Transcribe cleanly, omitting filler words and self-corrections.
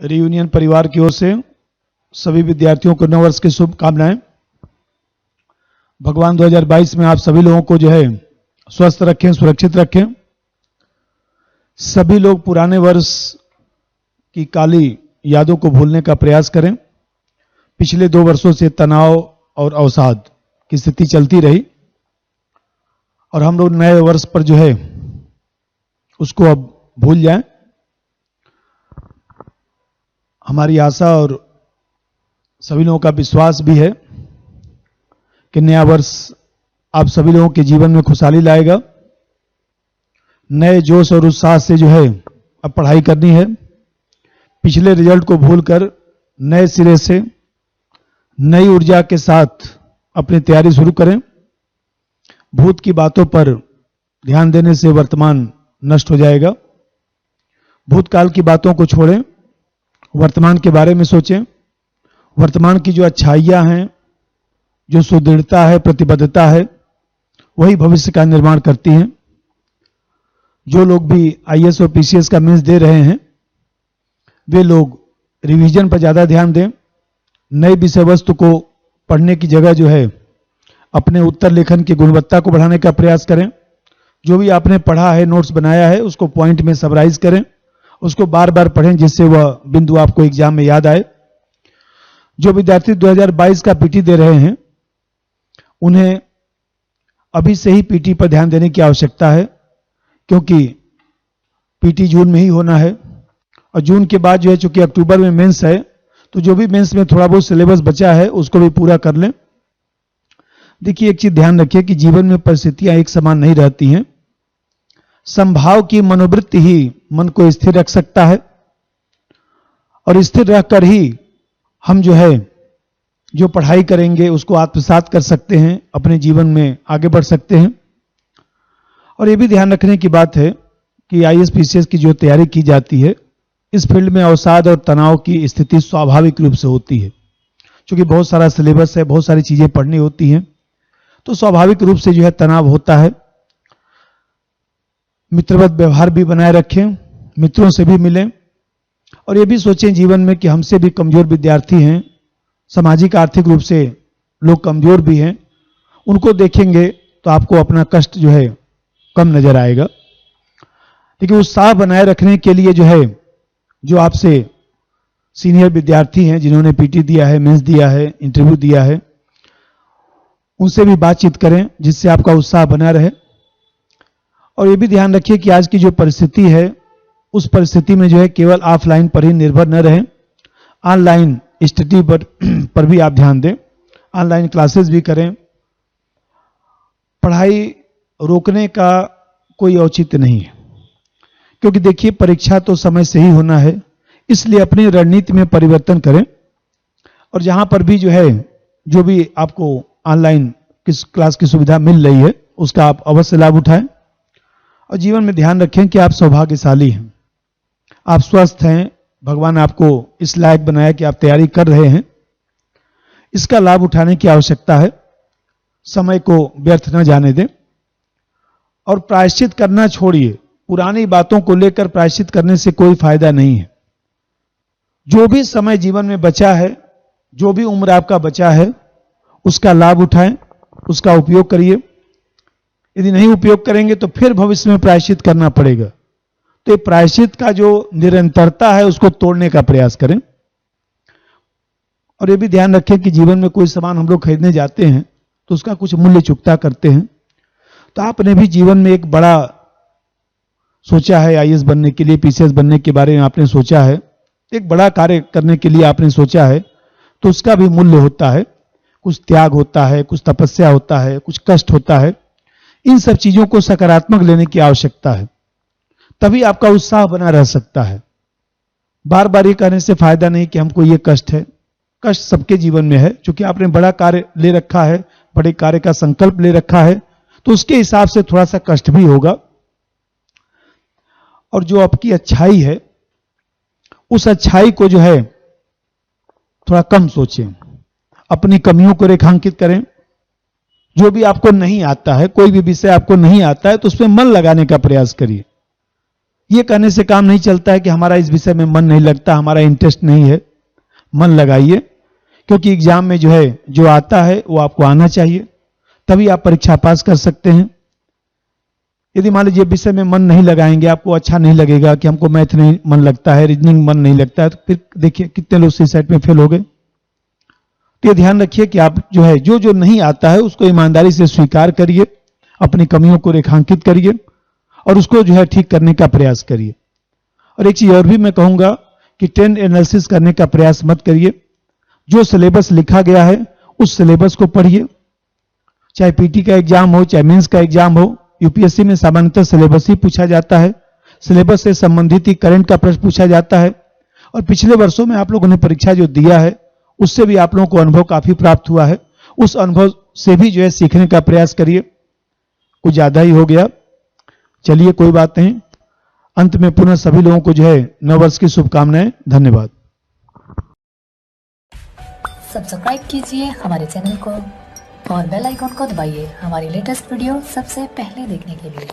Reunion परिवार की ओर से सभी विद्यार्थियों को नव वर्ष की शुभकामनाएं। भगवान 2022 में आप सभी लोगों को जो है स्वस्थ रखें, सुरक्षित रखें। सभी लोग पुराने वर्ष की काली यादों को भूलने का प्रयास करें। पिछले 2 वर्षों से तनाव और अवसाद की स्थिति चलती रही और हम लोग नए वर्ष पर जो है उसको अब भूल जाएं। हमारी आशा और सभी लोगों का विश्वास भी है कि नया वर्ष आप सभी लोगों के जीवन में खुशहाली लाएगा। नए जोश और उत्साह से जो है अब पढ़ाई करनी है। पिछले रिजल्ट को भूलकर नए सिरे से नई ऊर्जा के साथ अपनी तैयारी शुरू करें। भूत की बातों पर ध्यान देने से वर्तमान नष्ट हो जाएगा। भूतकाल की बातों को छोड़ें, वर्तमान के बारे में सोचें। वर्तमान की जो अच्छाइयां हैं, जो सुदृढ़ता है, प्रतिबद्धता है, वही भविष्य का निर्माण करती हैं। जो लोग भी आईएएस और पीसीएस का मेंस दे रहे हैं वे लोग रिवीजन पर ज्यादा ध्यान दें। नई विषय वस्तु को पढ़ने की जगह जो है अपने उत्तर लेखन की गुणवत्ता को बढ़ाने का प्रयास करें। जो भी आपने पढ़ा है, नोट्स बनाया है, उसको पॉइंट में समराइज करें, उसको बार बार पढ़ें जिससे वह बिंदु आपको एग्जाम में याद आए। जो विद्यार्थी 2022 का पीटी दे रहे हैं उन्हें अभी से ही पीटी पर ध्यान देने की आवश्यकता है, क्योंकि पीटी जून में ही होना है और जून के बाद जो है चूंकि अक्टूबर में मेंस है तो जो भी मेंस में थोड़ा बहुत सिलेबस बचा है उसको भी पूरा कर लें। देखिए, एक चीज ध्यान रखिए कि जीवन में परिस्थितियां एक समान नहीं रहती हैं। संभाव की मनोवृत्ति ही मन को स्थिर रख सकता है और स्थिर रहकर ही हम जो है जो पढ़ाई करेंगे उसको आत्मसात कर सकते हैं, अपने जीवन में आगे बढ़ सकते हैं। और ये भी ध्यान रखने की बात है कि आईएएस पीसीएस की जो तैयारी की जाती है इस फील्ड में अवसाद और तनाव की स्थिति स्वाभाविक रूप से होती है। क्योंकि बहुत सारा सिलेबस है, बहुत सारी चीजें पढ़नी होती हैं, तो स्वाभाविक रूप से जो है तनाव होता है। मित्रवत व्यवहार भी बनाए रखें, मित्रों से भी मिलें और ये भी सोचें जीवन में कि हमसे भी कमजोर विद्यार्थी हैं, सामाजिक आर्थिक रूप से लोग कमजोर भी हैं। उनको देखेंगे तो आपको अपना कष्ट जो है कम नजर आएगा। लेकिन उत्साह बनाए रखने के लिए जो है जो आपसे सीनियर विद्यार्थी हैं, जिन्होंने पीटी दिया है, मेंस दिया है, इंटरव्यू दिया है, उनसे भी बातचीत करें जिससे आपका उत्साह बना रहे। और ये भी ध्यान रखिए कि आज की जो परिस्थिति है उस परिस्थिति में जो है केवल ऑफलाइन पर ही निर्भर न रहें, ऑनलाइन स्टडी पर भी आप ध्यान दें, ऑनलाइन क्लासेस भी करें। पढ़ाई रोकने का कोई औचित्य नहीं है, क्योंकि देखिए परीक्षा तो समय से ही होना है, इसलिए अपनी रणनीति में परिवर्तन करें। और जहां पर भी जो है जो भी आपको ऑनलाइन किस क्लास की सुविधा मिल रही है उसका आप अवश्य लाभ उठाएं। और जीवन में ध्यान रखें कि आप सौभाग्यशाली हैं, आप स्वस्थ हैं, भगवान आपको इस लायक बनाया कि आप तैयारी कर रहे हैं। इसका लाभ उठाने की आवश्यकता है। समय को व्यर्थ न जाने दें और प्रायश्चित करना छोड़िए। पुरानी बातों को लेकर प्रायश्चित करने से कोई फायदा नहीं है। जो भी समय जीवन में बचा है, जो भी उम्र आपका बचा है, उसका लाभ उठाएं, उसका उपयोग करिए। यदि नहीं उपयोग करेंगे तो फिर भविष्य में प्रायश्चित करना पड़ेगा। तो ये प्रायश्चित का जो निरंतरता है उसको तोड़ने का प्रयास करें। और ये भी ध्यान रखें कि जीवन में कोई सामान हम लोग खरीदने जाते हैं तो उसका कुछ मूल्य चुकता करते हैं। तो आपने भी जीवन में एक बड़ा सोचा है, आईएएस बनने के लिए, पीसीएस बनने के बारे में आपने सोचा है, एक बड़ा कार्य करने के लिए आपने सोचा है, तो उसका भी मूल्य होता है, कुछ त्याग होता है, कुछ तपस्या होता है, कुछ कष्ट होता है। इन सब चीजों को सकारात्मक लेने की आवश्यकता है, तभी आपका उत्साह बना रह सकता है। बार बार ये कहने से फायदा नहीं कि हमको ये कष्ट है। कष्ट सबके जीवन में है, क्योंकि आपने बड़ा कार्य ले रखा है, बड़े कार्य का संकल्प ले रखा है, तो उसके हिसाब से थोड़ा सा कष्ट भी होगा। और जो आपकी अच्छाई है उस अच्छाई को जो है थोड़ा कम सोचें, अपनी कमियों को रेखांकित करें। जो भी आपको नहीं आता है, कोई भी विषय आपको नहीं आता है, तो उसमें मन लगाने का प्रयास करिए। ये कहने से काम नहीं चलता है कि हमारा इस विषय में मन नहीं लगता, हमारा इंटरेस्ट नहीं है। मन लगाइए, क्योंकि एग्जाम में जो है जो आता है वो आपको आना चाहिए, तभी आप परीक्षा पास कर सकते हैं। यदि मान लीजिए विषय में मन नहीं लगाएंगे, आपको अच्छा नहीं लगेगा कि हमको मैथ नहीं मन लगता है, रीजनिंग मन नहीं लगता है, तो फिर देखिए कितने लोग सुसाइड में फेल हो गए। तो ये ध्यान रखिए कि आप जो है जो जो नहीं आता है उसको ईमानदारी से स्वीकार करिए, अपनी कमियों को रेखांकित करिए और उसको जो है ठीक करने का प्रयास करिए। और एक चीज और भी मैं कहूंगा कि ट्रेंड एनालिसिस करने का प्रयास मत करिए। जो सिलेबस लिखा गया है उस सिलेबस को पढ़िए, चाहे पीटी का एग्जाम हो, चाहे मेंस का एग्जाम हो। यूपीएससी में सामान्यतः सिलेबस ही पूछा जाता है, सिलेबस से संबंधित ही करंट का प्रश्न पूछा जाता है। और पिछले वर्षों में आप लोगों ने परीक्षा जो दिया है उससे भी आप लोगों को अनुभव काफी प्राप्त हुआ है, उस अनुभव से भी जो है सीखने का प्रयास करिए। कुछ ज्यादा ही हो गया, चलिए कोई बात नहीं। अंत में पुनः सभी लोगों को जो है नववर्ष की शुभकामनाएं। धन्यवाद। सब्सक्राइब कीजिए हमारे चैनल को और बेल आइकॉन को दबाइए हमारी लेटेस्ट वीडियो सबसे पहले देखने के लिए।